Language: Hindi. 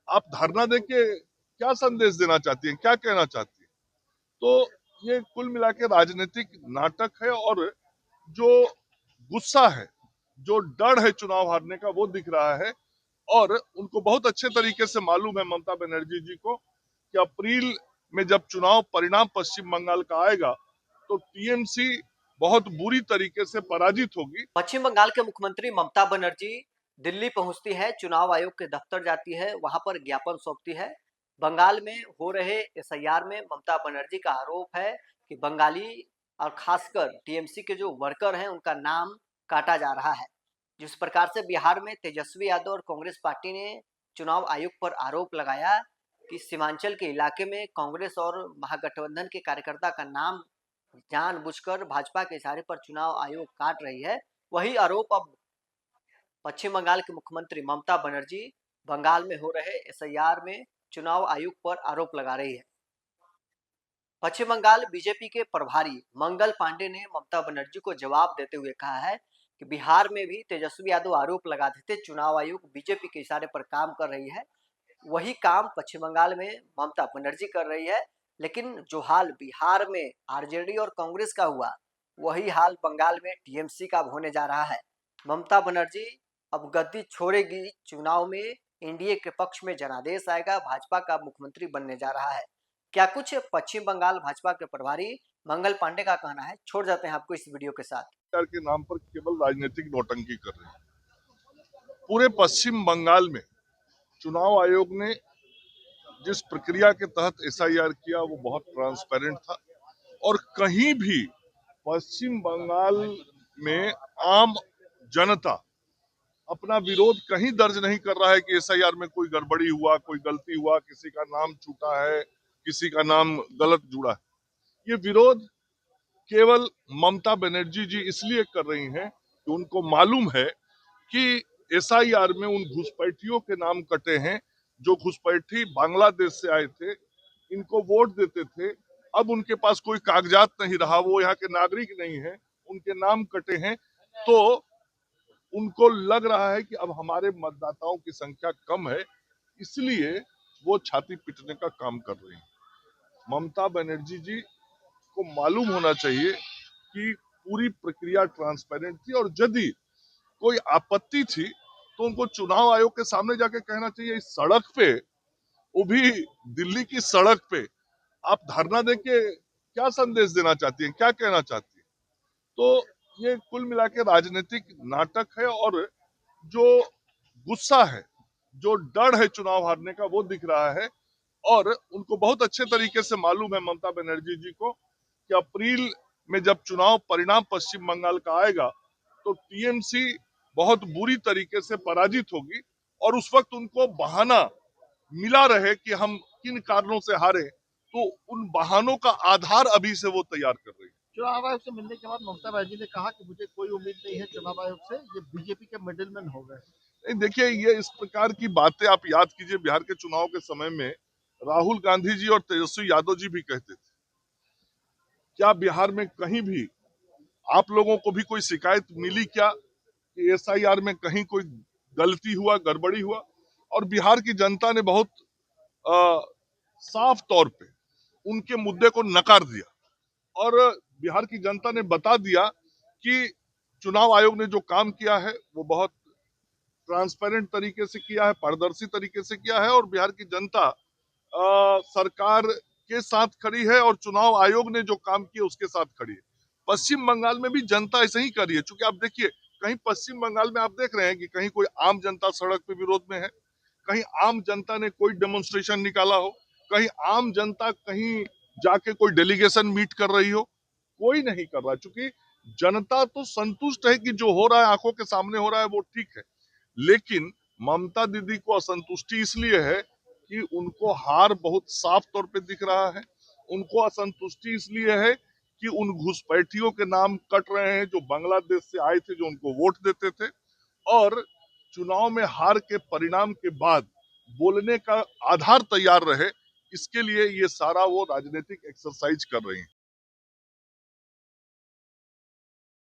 आप धरना देके क्या संदेश देना चाहती हैं, क्या कहना चाहती हैं? तो ये कुल मिला के राजनीतिक नाटक है और जो गुस्सा है, जो डर है चुनाव हारने का वो दिख रहा है। और उनको बहुत अच्छे तरीके से मालूम है ममता बनर्जी जी को कि अप्रैल में जब चुनाव परिणाम पश्चिम बंगाल का आएगा तो टीएमसी बहुत बुरी तरीके से पराजित होगी। पश्चिम बंगाल के मुख्यमंत्री ममता बनर्जी दिल्ली पहुंचती है, चुनाव आयोग के दफ्तर जाती है, वहां पर ज्ञापन सौंपती है। बंगाल में हो रहे एसआईआर में ममता बनर्जी का आरोप है कि बंगाली और खासकर टीएमसी के जो वर्कर हैं उनका नाम काटा जा रहा है। जिस प्रकार से बिहार में तेजस्वी यादव और कांग्रेस पार्टी ने चुनाव आयोग पर आरोप लगाया कि सीमांचल के इलाके में कांग्रेस और महागठबंधन के कार्यकर्ता का नाम जानबूझकर भाजपा के इशारे पर चुनाव आयोग काट रही है, वही आरोप अब पश्चिम बंगाल के मुख्यमंत्री ममता बनर्जी बंगाल में हो रहे एसआईआर में चुनाव आयोग पर आरोप लगा रही है। पश्चिम बंगाल बीजेपी के प्रभारी मंगल पांडे ने ममता बनर्जी को जवाब देते हुए कहा है कि बिहार में भी तेजस्वी यादव आरोप लगाते थे चुनाव आयोग बीजेपी के इशारे पर काम कर रही है, वही काम पश्चिम बंगाल में ममता बनर्जी कर रही है। लेकिन जो हाल बिहार में आरजेडी और कांग्रेस का हुआ वही हाल बंगाल में टीएमसी का होने जा रहा है। ममता बनर्जी अब गद्दी छोड़ेगी, चुनाव में एनडीए के पक्ष में जनादेश आएगा, भाजपा का मुख्यमंत्री बनने जा रहा है। क्या कुछ पश्चिम बंगाल भाजपा के प्रभारी मंगल पांडे का कहना है, छोड़ जाते हैं आपको इस वीडियो के साथ। के नाम पर केवल राजनीतिक नौटंकी कर रहे हैं। पूरे पश्चिम बंगाल में चुनाव आयोग ने जिस प्रक्रिया के तहत एसआईआर किया वो बहुत ट्रांसपेरेंट था और कहीं भी पश्चिम बंगाल में आम जनता अपना विरोध कहीं दर्ज नहीं कर रहा है कि एसआईआर में कोई गड़बड़ी हुआ, कोई गलती हुआ, किसी का नाम छूटा है, किसी का नाम गलत जुड़ा है। ये विरोध केवल ममता बनर्जी जी इसलिए कर रही हैं कि उनको मालूम है कि एसआईआर में उन घुसपैठियों के नाम कटे हैं जो घुसपैठी बांग्लादेश से आए थे, इनको वोट देते थे, अब उनके पास कोई कागजात नहीं रहा, वो यहाँ के नागरिक नहीं है, उनके नाम कटे हैं, तो उनको लग रहा है कि अब हमारे मतदाताओं की संख्या कम है, इसलिए वो छाती पीटने का काम कर रही हैं। ममता बनर्जी जी को मालूम होना चाहिए कि पूरी प्रक्रिया ट्रांसपेरेंट थी और यदि कोई आपत्ति थी तो उनको चुनाव आयोग के सामने जाके कहना चाहिए। इस सड़क पे, वो भी दिल्ली की सड़क पे, आप धरना देके क्या संदेश देना चाहती हैं, क्या कहना चाहती हैं? तो ये कुल मिला के राजनीतिक नाटक है और जो गुस्सा है, जो डर है चुनाव हारने का वो दिख रहा है। और उनको बहुत अच्छे तरीके से मालूम है ममता बनर्जी जी को कि अप्रैल में जब चुनाव परिणाम पश्चिम बंगाल का आएगा तो टीएमसी बहुत बुरी तरीके से पराजित होगी और उस वक्त उनको बहाना मिला रहे कि हम किन कारणों से हारे, तो उन बहानों का आधार अभी से वो तैयार कर रही है। चुनाव आयोग से मिलने के बाद ममता बनर्जी ने कहा कि मुझे कोई उम्मीद नहीं है चुनाव आयोग से, ये बीजेपी के मिडिलमैन हो गए। नहीं, देखिए, ये इस प्रकार की बातें आप याद कीजिए, बिहार के चुनाव के समय में राहुल गांधी जी और तेजस्वी यादव जी भी कहते थे। क्या बिहार में कहीं भी आप लोगों को भी कोई शिकायत मिली क्या कि एसआईआर में कहीं कोई गलती हुआ, गड़बड़ी हुआ? और बिहार की जनता ने बहुत आ, साफ तौर पे उनके मुद्दे को नकार दिया और बिहार की जनता ने बता दिया कि चुनाव आयोग ने जो काम किया है वो बहुत ट्रांसपेरेंट तरीके से किया है, पारदर्शी तरीके से किया है और बिहार की जनता सरकार के साथ खड़ी है और चुनाव आयोग ने जो काम किया उसके साथ खड़ी है। पश्चिम बंगाल में भी जनता ऐसे ही कर रही है, क्योंकि आप देखिए कहीं पश्चिम बंगाल में आप देख रहे हैं कि कहीं कोई आम जनता सड़क पे विरोध में है, कहीं आम जनता ने कोई डेमोन्स्ट्रेशन निकाला हो, कहीं आम जनता कहीं जाके कोई डेलीगेशन मीट कर रही हो, कोई नहीं कर रहा, क्योंकि जनता तो संतुष्ट है कि जो हो रहा है आंखों के सामने हो रहा है वो ठीक है। लेकिन ममता दीदी को असंतुष्टि इसलिए है कि उनको हार बहुत साफ तौर पे दिख रहा है। उनको असंतुष्टि इसलिए है कि उन घुसपैठियों के नाम कट रहे हैं जो बांग्लादेश से आए थे, जो उनको वोट देते थे और चुनाव में हार के परिणाम के बाद बोलने का आधार तैयार रहे, इसके लिए ये सारा वो राजनीतिक एक्सरसाइज कर रही हैं।